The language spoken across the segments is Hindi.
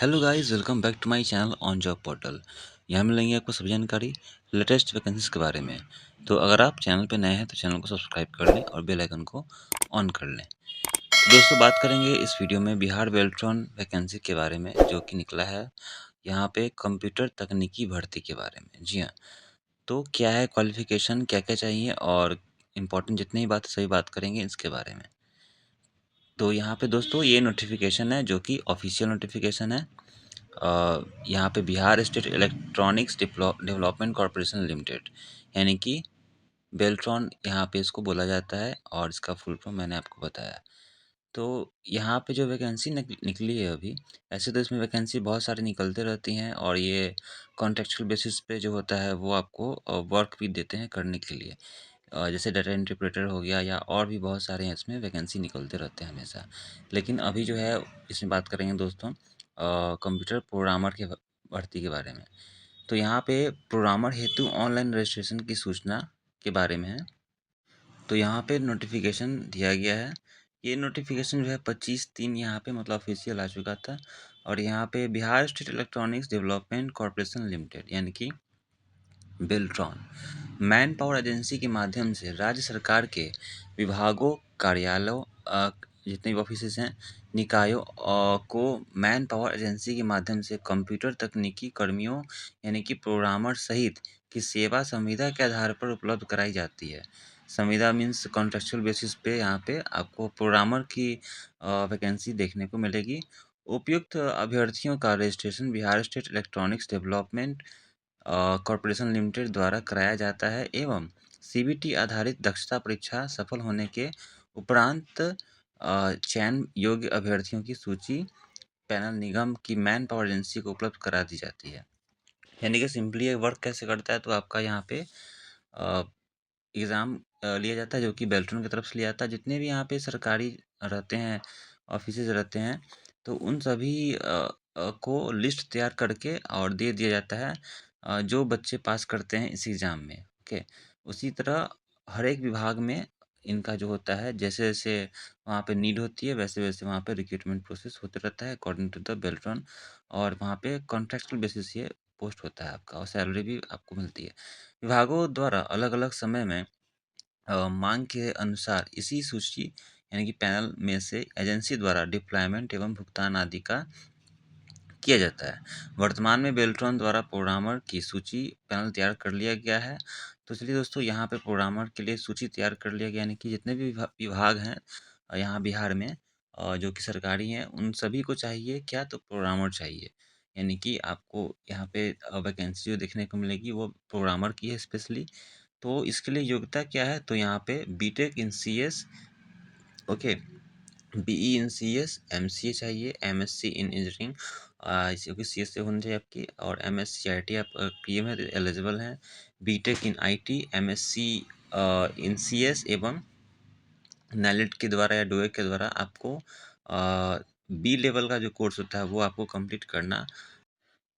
Hello guys, welcome back to my channel on job portal. यहाँ मिलेंगे आपको सभी जानकारी लेटेस्ट वैकेंसीज के बारे में। तो अगर आप चैनल पे नए हैं तो चैनल को सब्सक्राइब कर लें और बेल आइकन को ऑन कर लें। तो दोस्तों, बात करेंगे इस वीडियो में बिहार बेल्ट्रॉन वैकेंसी के बारे में जो कि निकला है यहाँ पे कंप्यूटर तकनीकी भर्ती के बारे में। जी हाँ, तो क्या है क्वालिफिकेशन, क्या क्या चाहिए और इम्पोर्टेंट जितनी ही बात सभी बात करेंगे इसके बारे में। तो यहाँ पे दोस्तों ये नोटिफिकेशन है जो कि ऑफिशियल नोटिफिकेशन है। यहाँ पे Bihar state electronics development corporation limited यानी कि बेल्ट्रॉन यहाँ पे इसको बोला जाता है और इसका फुल फॉर्म मैंने आपको बताया। तो यहाँ पे जो वैकेंसी निकली है अभी, ऐसे तो इसमें वैकेंसी बहुत सारी निकलते रहती हैं और ये कॉन्ट्रेक्चुअल बेसिस पे जो होता है वो आपको वर्क भी देते हैं करने के लिए। जैसे डाटा इंटरप्रेटर हो गया या और भी बहुत सारे हैं, इसमें वैकेंसी निकलते रहते हैं हमेशा। लेकिन अभी जो है इसमें बात करेंगे दोस्तों कंप्यूटर प्रोग्रामर के भर्ती के बारे में। तो यहाँ पे प्रोग्रामर हेतु ऑनलाइन रजिस्ट्रेशन की सूचना के बारे में है। तो यहाँ पे नोटिफिकेशन दिया गया है। ये नोटिफिकेशन जो है 25/3 यहाँ पे मतलब ऑफिशियल आ चुका था। और यहाँ पे Bihar state electronics development corporation limited यानी कि बेल्ट्रॉन मैन पावर एजेंसी के माध्यम से राज्य सरकार के विभागों, कार्यालयों, जितने भी ऑफिसेज हैं, निकायों को मैन पावर एजेंसी के माध्यम से कंप्यूटर तकनीकी कर्मियों यानी कि प्रोग्रामर सहित की सेवा संविदा के आधार पर उपलब्ध कराई जाती है। संविदा मीन्स कॉन्ट्रेक्चुअल बेसिस पे यहाँ पे आपको प्रोग्रामर की वैकेंसी देखने को मिलेगी। उपयुक्त अभ्यर्थियों का registration Bihar state electronics development corporation limited द्वारा कराया जाता है एवं सीबीटी आधारित दक्षता परीक्षा सफल होने के उपरांत चयन योग्य अभ्यर्थियों की सूची पैनल निगम की मैन पावर एजेंसी को उपलब्ध करा दी जाती है। यानी कि सिंपली ये वर्क कैसे करता है, तो आपका यहाँ पे एग्ज़ाम लिया जाता है जो कि बेल्ट्रॉन की तरफ से लिया जाता है। जितने भी यहाँ पे सरकारी रहते हैं, ऑफिसेज रहते हैं, तो उन सभी को लिस्ट तैयार करके और दे दिया जाता है जो बच्चे पास करते हैं इस एग्ज़ाम में। ओके, उसी तरह हर एक विभाग में इनका जो होता है, जैसे-जैसे वहाँ पे नीड होती है वैसे-वैसे वहाँ पे रिक्रूटमेंट प्रोसेस होते रहता है अकॉर्डिंग टू द बेल्ट्रॉन। और वहाँ पे कॉन्ट्रैक्चुअल बेसिस ये पोस्ट होता है आपका और सैलरी भी आपको मिलती है। विभागों द्वारा अलग-अलग समय में मांग के अनुसार इसी सूची यानी कि पैनल में से एजेंसी द्वारा डिप्लॉयमेंट एवं भुगतान आदि का किया जाता है। वर्तमान में बेल्ट्रॉन द्वारा प्रोग्रामर की सूची पैनल तैयार कर लिया गया है। तो चलिए दोस्तों, यहाँ पे प्रोग्रामर के लिए सूची तैयार कर लिया गया यानी कि जितने भी विभाग हैं यहाँ बिहार में जो कि सरकारी हैं, उन सभी को चाहिए क्या, तो प्रोग्रामर चाहिए। यानी कि आपको यहाँ पे वैकेंसी जो देखने को मिलेगी वो प्रोग्रामर की है स्पेशली। तो इसके लिए योग्यता क्या है, तो यहाँ पे BTech in CS, okay, BE in CS, MCA चाहिए, एमएससी इन इंजीनियरिंग जो कि सीएस से होनी चाहिए आपकी, और एमएससी आईटी आप पीएम है एलिजिबल हैं। BTech in IT, MSc in CS एवं नैलिट के द्वारा या डोएक के द्वारा आपको बी लेवल का जो कोर्स होता है वो आपको कंप्लीट करना।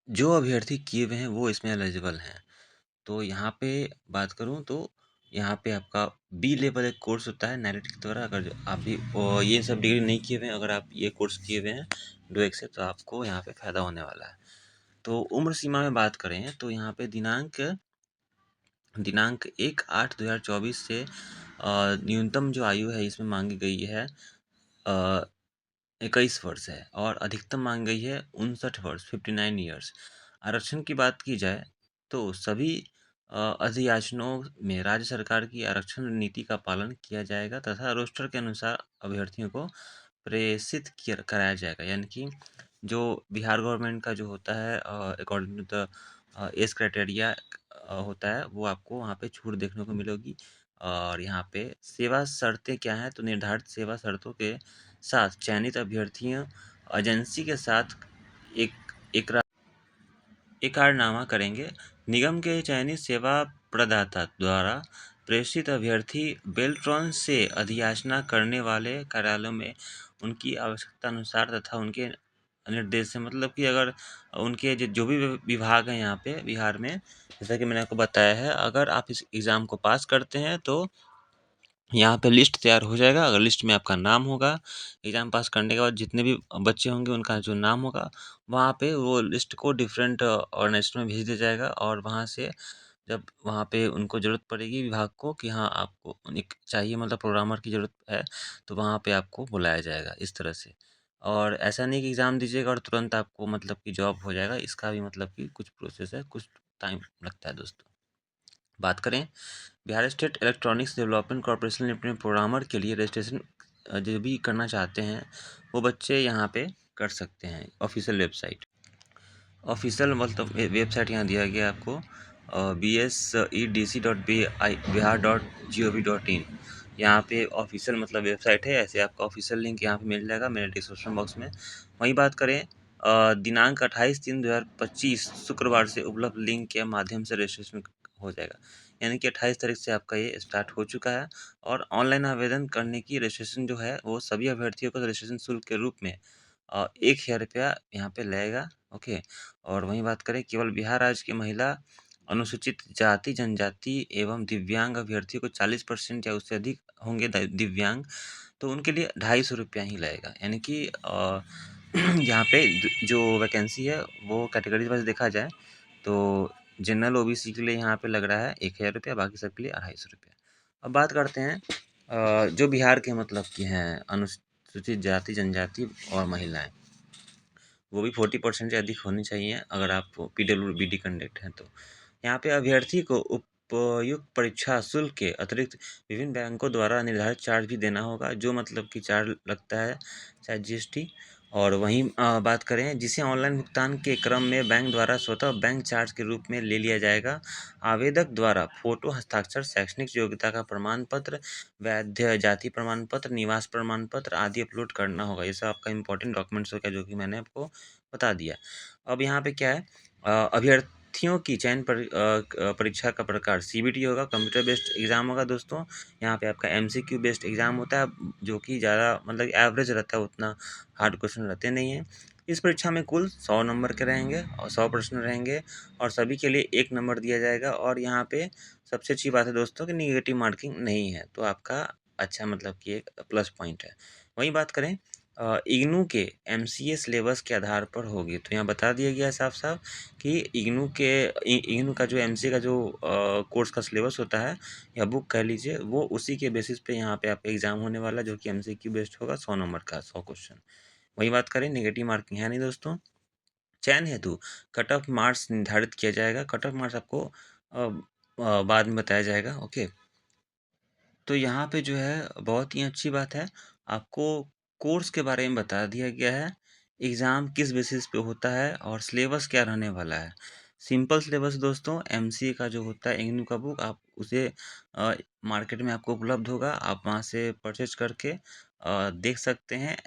जो अभ्यर्थी किए हुए हैं वो इसमें एलिजिबल हैं। तो यहाँ पे बात करूँ तो यहाँ पे आपका बी लेवल एक कोर्स होता है नैरिट के द्वारा। अगर आप भी ये सब डिग्री नहीं किए हुए हैं, अगर आप ये कोर्स किए हुए हैं डोएक से, तो आपको यहाँ पे फ़ायदा होने वाला है। तो उम्र सीमा में बात करें तो यहाँ पे दिनांक दिनांक 1/8/2024 से न्यूनतम जो आयु है इसमें मांगी गई है 21 वर्ष है और अधिकतम मांगी गई है 59 वर्ष 59 ईयर्स। आरक्षण की बात की जाए तो सभी अधियाचनों में राज्य सरकार की आरक्षण नीति का पालन किया जाएगा तथा रोस्टर के अनुसार अभ्यर्थियों को प्रेषित किया कराया जाएगा। यानी कि जो बिहार गवर्नमेंट का जो होता है according to the age criteria होता है, वो आपको वहाँ पे छूट देखने को मिलेगी। और यहाँ पे सेवा शर्तें क्या हैं, तो निर्धारित सेवा शर्तों के साथ चयनित अभ्यर्थियों एजेंसी के साथ एक एकरा एकरारनामा करेंगे। निगम के चयनित सेवा प्रदाता द्वारा प्रेषित अभ्यर्थी बेल्ट्रॉन से अधियाचना करने वाले कार्यालयों में उनकी आवश्यकता अनुसार तथा उनके निर्देश से, मतलब कि अगर उनके जो भी विभाग हैं यहाँ पे बिहार में, जैसा कि मैंने आपको बताया है, अगर आप इस एग्ज़ाम को पास करते हैं तो यहाँ पे लिस्ट तैयार हो जाएगा। अगर लिस्ट में आपका नाम होगा, एग्ज़ाम पास करने के बाद जितने भी बच्चे होंगे उनका जो नाम होगा, वहाँ पे वो लिस्ट को डिफरेंट ऑर्गनाइजेशन में भेज दिया जाएगा और वहाँ से जब वहाँ पे उनको ज़रूरत पड़ेगी विभाग को कि हाँ, आपको एक चाहिए मतलब प्रोग्रामर की ज़रूरत है, तो वहाँ पे आपको बुलाया जाएगा इस तरह से। और ऐसा नहीं कि एग्ज़ाम दीजिएगा और तुरंत आपको मतलब कि जॉब हो जाएगा, इसका भी मतलब कि कुछ प्रोसेस है, कुछ टाइम लगता है दोस्तों। बात करें Bihar state electronics development corporation limited में प्रोग्रामर के लिए रजिस्ट्रेशन जो भी करना चाहते हैं, वो बच्चे यहाँ पे कर सकते हैं। ऑफिशियल वेबसाइट, ऑफिशियल मतलब वेबसाइट यहाँ दिया गया है आपको, bsedc.bihar.gov.in। यहाँ पे ऑफिशियल मतलब वेबसाइट है, ऐसे आपका ऑफिशियल लिंक यहाँ पे मिल जाएगा मेरे डिस्क्रिप्शन बॉक्स में। वहीं बात करें दिनांक 28/3/2025 शुक्रवार से उपलब्ध लिंक के माध्यम से रजिस्ट्रेशन हो जाएगा। यानी कि 28 तारीख से आपका ये स्टार्ट हो चुका है और ऑनलाइन आवेदन करने की रजिस्ट्रेशन जो है वो सभी अभ्यर्थियों को रजिस्ट्रेशन शुल्क के रूप में 1,000 रुपया यहाँ पे लगेगा। ओके। और वहीं बात करें केवल बिहार राज्य की महिला, अनुसूचित जाति, जनजाति एवं दिव्यांग अभ्यर्थियों को 40% या उससे अधिक होंगे दिव्यांग, तो उनके लिए 250 रुपया ही लगेगा। यानी कि यहाँ पे जो वैकेंसी है वो कैटेगरी वाइज देखा जाए तो जनरल ओबीसी के लिए यहाँ पे लग रहा है 1,000 रुपया, बाकी सबके लिए 250 रुपया। अब बात करते हैं जो बिहार के मतलब की हैं अनुसूचित जाति, जनजाति और महिलाएं, वो भी 40% से अधिक होनी चाहिए अगर आप पीडब्ल्यूबीडी कैंडिडेट हैं तो। यहाँ पे अभ्यर्थी को उपयुक्त परीक्षा शुल्क के अतिरिक्त विभिन्न बैंकों द्वारा निर्धारित चार्ज भी देना होगा, जो मतलब कि चार्ज लगता है शायद जीएसटी। और वहीं बात करें जिसे ऑनलाइन भुगतान के क्रम में बैंक द्वारा स्वतः बैंक चार्ज के रूप में ले लिया जाएगा। आवेदक द्वारा फोटो, हस्ताक्षर, शैक्षणिक योग्यता का प्रमाण पत्र, वैध जाति प्रमाण पत्र, निवास प्रमाण पत्र आदि अपलोड करना होगा। ये सब आपका इंपॉर्टेंट डॉक्यूमेंट्स होगा जो कि मैंने आपको बता दिया। अब यहाँ पे क्या है, अभ्यर्थियों की चयन परीक्षा का प्रकार सीबीटी होगा, कंप्यूटर बेस्ड एग्जाम होगा दोस्तों। यहाँ पे आपका एमसीक्यू बेस्ड एग्जाम होता है, जो कि ज़्यादा मतलब एवरेज रहता है, उतना हार्ड क्वेश्चन रहते नहीं हैं। इस परीक्षा में कुल 100 नंबर के रहेंगे और 100 प्रश्न रहेंगे और सभी के लिए 1 नंबर दिया जाएगा। और यहाँ पे सबसे अच्छी बात है दोस्तों कि निगेटिव मार्किंग नहीं है, तो आपका अच्छा मतलब कि एक प्लस पॉइंट है। वहीं बात करें इग्नू के एमसीए सिलेबस के आधार पर होगी, तो यहाँ बता दिया गया है साफ साफ कि इग्नू का जो एमसीए का जो कोर्स का सिलेबस होता है या बुक कह लीजिए, वो उसी के बेसिस पे यहाँ पे आपका एग्जाम होने वाला है, जो कि एमसीक्यू बेस्ड होगा, 100 नंबर का 100 क्वेश्चन। वही बात करें नेगेटिव मार्किंग है नहीं दोस्तों। चयन हेतु कट ऑफ मार्क्स निर्धारित किया जाएगा। कट ऑफ मार्क्स आपको बाद में बताया जाएगा। ओके। तो यहाँ पे जो है बहुत ही अच्छी बात है, आपको कोर्स के बारे में बता दिया गया है, एग्ज़ाम किस बेसिस पे होता है और सिलेबस क्या रहने वाला है। सिंपल सिलेबस दोस्तों, एमसीए का जो होता है इग्नू का बुक, आप उसे मार्केट में आपको उपलब्ध होगा, आप वहाँ से परचेज करके देख सकते हैं।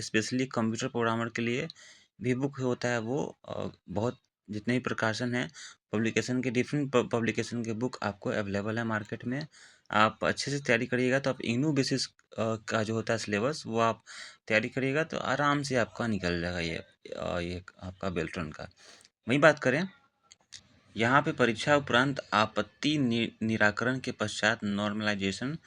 स्पेशली कंप्यूटर प्रोग्रामर के लिए भी बुक होता है वो, बहुत जितने भी प्रकाशन हैं पब्लिकेशन के, डिफरेंट पब्लिकेशन के बुक आपको अवेलेबल है मार्केट में। आप अच्छे से तैयारी करिएगा तो आप इग्नू बेसिस का जो होता है सिलेबस, वो आप तैयारी करिएगा तो आराम से आपका निकल जाएगा ये आपका बेल्ट्रॉन का। वहीं बात करें यहाँ पे परीक्षा उपरांत आपत्ति निराकरण के पश्चात नॉर्मलाइजेशन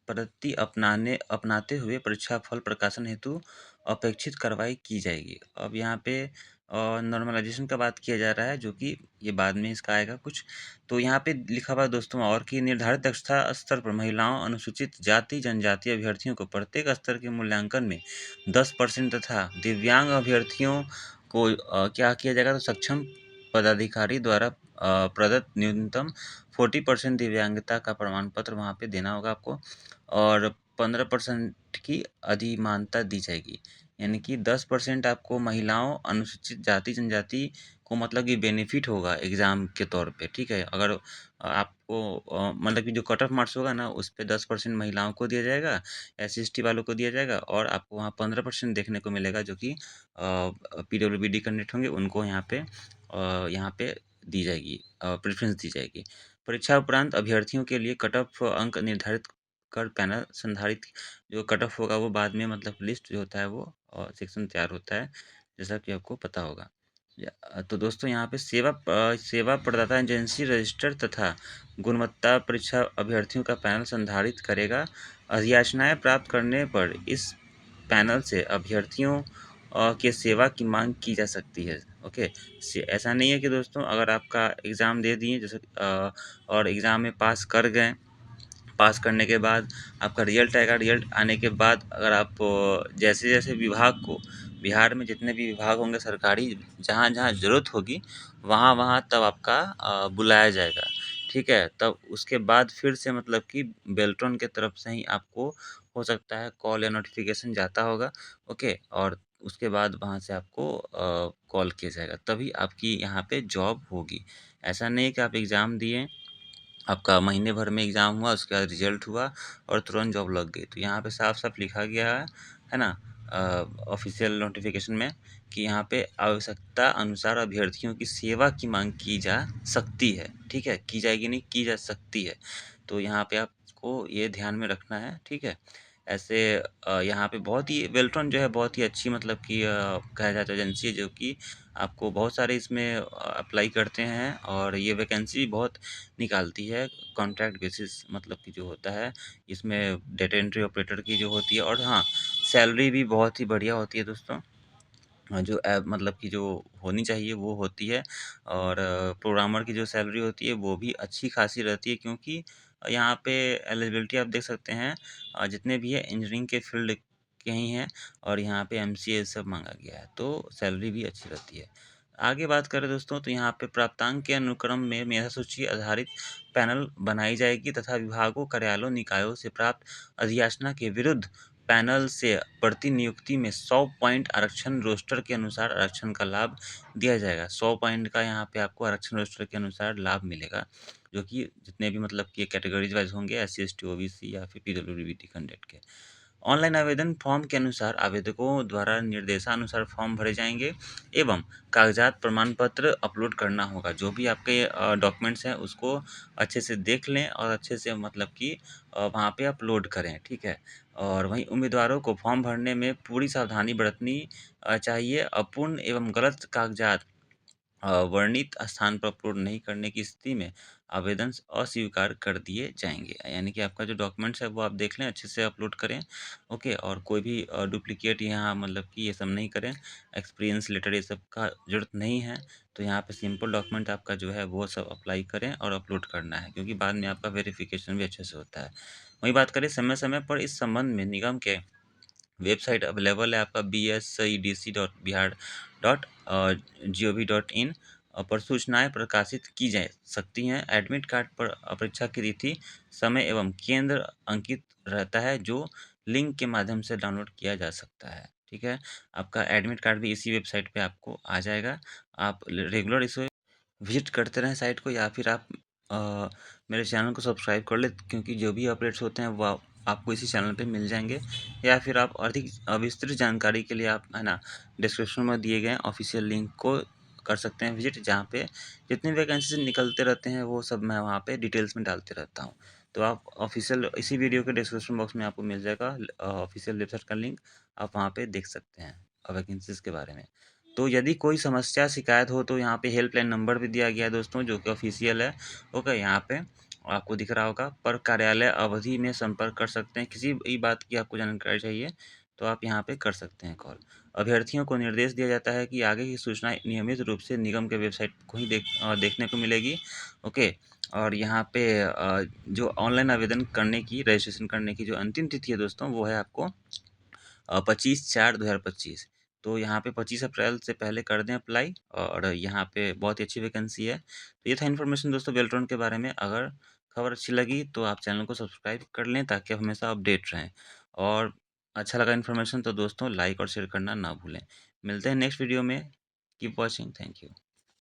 पद्धति अपनाते हुए परीक्षा फल प्रकाशन हेतु अपेक्षित कार्रवाई की जाएगी। अब यहाँ पे नॉर्मलाइजेशन का बात किया जा रहा है, जो कि ये बाद में इसका आएगा कुछ। तो यहाँ पे लिखा हुआ है दोस्तों और कि निर्धारित दक्षता स्तर पर महिलाओं, अनुसूचित जाति, जनजाति अभ्यर्थियों को प्रत्येक स्तर के मूल्यांकन में 10% तथा दिव्यांग अभ्यर्थियों को क्या किया जाएगा, तो सक्षम पदाधिकारी द्वारा प्रदत्त न्यूनतम 40% दिव्यांगता का प्रमाण पत्र वहाँ पे देना होगा आपको और 15% की अधिमानता दी जाएगी। यानी कि 10% आपको महिलाओं, अनुसूचित जाति, जनजाति को मतलब कि बेनिफिट होगा एग्ज़ाम के तौर पे, ठीक है। अगर आपको मतलब कि जो कट ऑफ मार्क्स होगा ना, उस पे 10% महिलाओं को दिया जाएगा, एससी/एसटी वालों को दिया जाएगा और आपको वहाँ 15% देखने को मिलेगा, जो कि पीडब्ल्यूबीडी कैंडिडेट होंगे उनको यहाँ पे दी जाएगी, प्रेफ़रेंस दी जाएगी। परीक्षा उपरांत अभ्यर्थियों के लिए कट ऑफ अंक निर्धारित कर पैनल संधारित जो कट ऑफ होगा वो बाद में मतलब लिस्ट जो होता है वो सेक्शन तैयार होता है, जैसा कि आपको पता होगा। तो दोस्तों यहाँ पे सेवा प्रदाता एजेंसी रजिस्टर तथा गुणवत्ता परीक्षा अभ्यर्थियों का पैनल संधारित करेगा। अभियाचनाएँ प्राप्त करने पर इस पैनल से अभ्यर्थियों के सेवा की माँग की जा सकती है। ओके, ऐसा नहीं है कि दोस्तों अगर आपका एग्ज़ाम दे दिए जैसे और एग्ज़ाम में पास कर गए, पास करने के बाद आपका रिजल्ट आएगा। रिजल्ट आने के बाद अगर आप जैसे-जैसे विभाग को, बिहार में जितने भी विभाग होंगे सरकारी, जहाँ-जहाँ ज़रूरत होगी, वहाँ-वहाँ तब आपका बुलाया जाएगा। ठीक है? तब उसके बाद फिर से मतलब कि बेल्ट्रॉन के तरफ से ही आपको हो सकता है कॉल या नोटिफ़िकेशन जाता होगा। ओके? और उसके बाद वहाँ से आपको कॉल किया जाएगा, तभी आपकी यहाँ पे जॉब होगी। ऐसा नहीं है कि आप एग्ज़ाम दिए, आपका महीने भर में एग्ज़ाम हुआ, उसके बाद रिज़ल्ट हुआ और तुरंत जॉब लग गई। तो यहाँ पे साफ-साफ लिखा गया है ना? ऑफ़िशियल नोटिफ़िकेशन में कि यहाँ पे आवश्यकता अनुसार अभ्यर्थियों की सेवा की माँग की जा सकती है, ठीक है? की जाएगी नहीं, की जा सकती है। तो यहाँ पे आपको ये ध्यान में रखना है, ठीक है? ऐसे यहाँ पे बहुत ही बेल्ट्रॉन जो है बहुत ही अच्छी मतलब कि कहा जाता है एजेंसी है, जो कि आपको बहुत सारे इसमें अप्लाई करते हैं और ये वैकेंसी बहुत निकालती है कॉन्ट्रैक्ट बेसिस मतलब कि जो होता है, इसमें डेटा एंट्री ऑपरेटर की जो होती है। और हाँ, सैलरी भी बहुत ही बढ़िया होती है दोस्तों। जो मतलब कि जो होनी चाहिए वो होती है। और प्रोग्रामर की जो सैलरी होती है वो भी अच्छी खासी रहती है, क्योंकि यहाँ पे एलिजिबिलिटी आप देख सकते हैं, जितने भी है इंजीनियरिंग के फील्ड के ही हैं और यहाँ पे एमसीए सब माँगा गया है, तो सैलरी भी अच्छी रहती है। आगे बात करें दोस्तों, तो यहाँ पे प्राप्तांक के अनुक्रम में मेधा सूची आधारित पैनल बनाई जाएगी तथा विभागों, कार्यालयों, निकायों से प्राप्त अधियाचना के विरुद्ध पैनल से प्रतिनियुक्ति में 100 पॉइंट आरक्षण रोस्टर के अनुसार आरक्षण का लाभ दिया जाएगा। 100 पॉइंट का यहाँ पे आपको आरक्षण रोस्टर के अनुसार लाभ मिलेगा, जो कि जितने भी मतलब कि कैटेगरीज वाइज होंगे, एससी, एसटी, ओबीसी या फिर पीडब्ल्यूडी कैंडिडेट के। ऑनलाइन आवेदन फॉर्म के अनुसार आवेदकों द्वारा निर्देशानुसार फॉर्म भरे जाएंगे एवं कागजात प्रमाण पत्र अपलोड करना होगा। जो भी आपके डॉक्यूमेंट्स हैं उसको अच्छे से देख लें और अच्छे से मतलब कि वहाँ पे अपलोड करें, ठीक है? और वहीं उम्मीदवारों को फॉर्म भरने में पूरी सावधानी बरतनी चाहिए। अपूर्ण एवं गलत कागजात वर्णित स्थान पर अपलोड नहीं करने की स्थिति में आवेदन अस्वीकार कर दिए जाएँगे। यानी कि आपका जो डॉक्यूमेंट्स है वो आप देख लें, अच्छे से अपलोड करें, ओके? और कोई भी डुप्लीकेट यहाँ मतलब कि ये सब नहीं करें, एक्सपीरियंस लेटर ये सब का ज़रूरत नहीं है। तो यहाँ पे सिंपल डॉक्यूमेंट आपका जो है वो सब अप्लाई करें और अपलोड करना है, क्योंकि बाद में आपका वेरिफ़िकेशन भी अच्छे से होता है। वहीं बात करें समय-समय पर इस संबंध में निगम के वेबसाइट अवेलेबल है आपका bscdc.bihar.gov.in पर सूचनाएं प्रकाशित की जा सकती हैं। एडमिट कार्ड पर परीक्षा की तिथि, समय एवं केंद्र अंकित रहता है, जो लिंक के माध्यम से डाउनलोड किया जा सकता है। ठीक है, आपका एडमिट कार्ड भी इसी वेबसाइट पे आपको आ जाएगा। आप रेगुलर इसे विजिट करते रहें साइट को, या फिर आप मेरे चैनल को सब्सक्राइब कर लें, क्योंकि जो भी अपडेट्स होते हैं वो आपको इसी चैनल पे मिल जाएंगे। या फिर आप अधिक विस्तृत जानकारी के लिए आप है ना, डिस्क्रिप्शन में दिए गए ऑफिशियल लिंक को कर सकते हैं विजिट, जहाँ पे जितनी वैकेंसीज निकलते रहते हैं वो सब मैं वहाँ पे डिटेल्स में डालते रहता हूँ। तो आप ऑफिशियल इसी वीडियो के डिस्क्रिप्शन बॉक्स में आपको मिल जाएगा ऑफिशियल वेबसाइट का लिंक, आप वहाँ पे देख सकते हैं वैकेंसीज के बारे में। तो यदि कोई समस्या शिकायत हो तो यहाँ पे हेल्पलाइन नंबर भी दिया गया है दोस्तों, जो कि ऑफिशियल है। ओके, यहाँ पे आपको दिख रहा होगा, पर कार्यालय अवधि में संपर्क कर सकते हैं। किसी भी बात की आपको जानकारी चाहिए तो आप यहाँ पे कर सकते हैं कॉल। अभ्यर्थियों को निर्देश दिया जाता है कि आगे की सूचनाएं नियमित रूप से निगम के वेबसाइट को ही देखने को मिलेगी। ओके, और यहाँ पे जो ऑनलाइन आवेदन करने की, रजिस्ट्रेशन करने की जो अंतिम तिथि है दोस्तों, वो है आपको 25/4/2025। तो यहाँ पे 25 अप्रैल से पहले कर दें अप्लाई, और यहाँ पे बहुत ही अच्छी वैकेंसी है। तो ये था इन्फॉर्मेशन दोस्तों बेल्ट्रॉन के बारे में। अगर खबर अच्छी लगी तो आप चैनल को सब्सक्राइब कर लें, ताकि आप हमेशा अपडेट रहें। और अच्छा लगा इन्फॉर्मेशन तो दोस्तों लाइक और शेयर करना ना भूलें। मिलते हैं नेक्स्ट वीडियो में। Keep watching, thank you.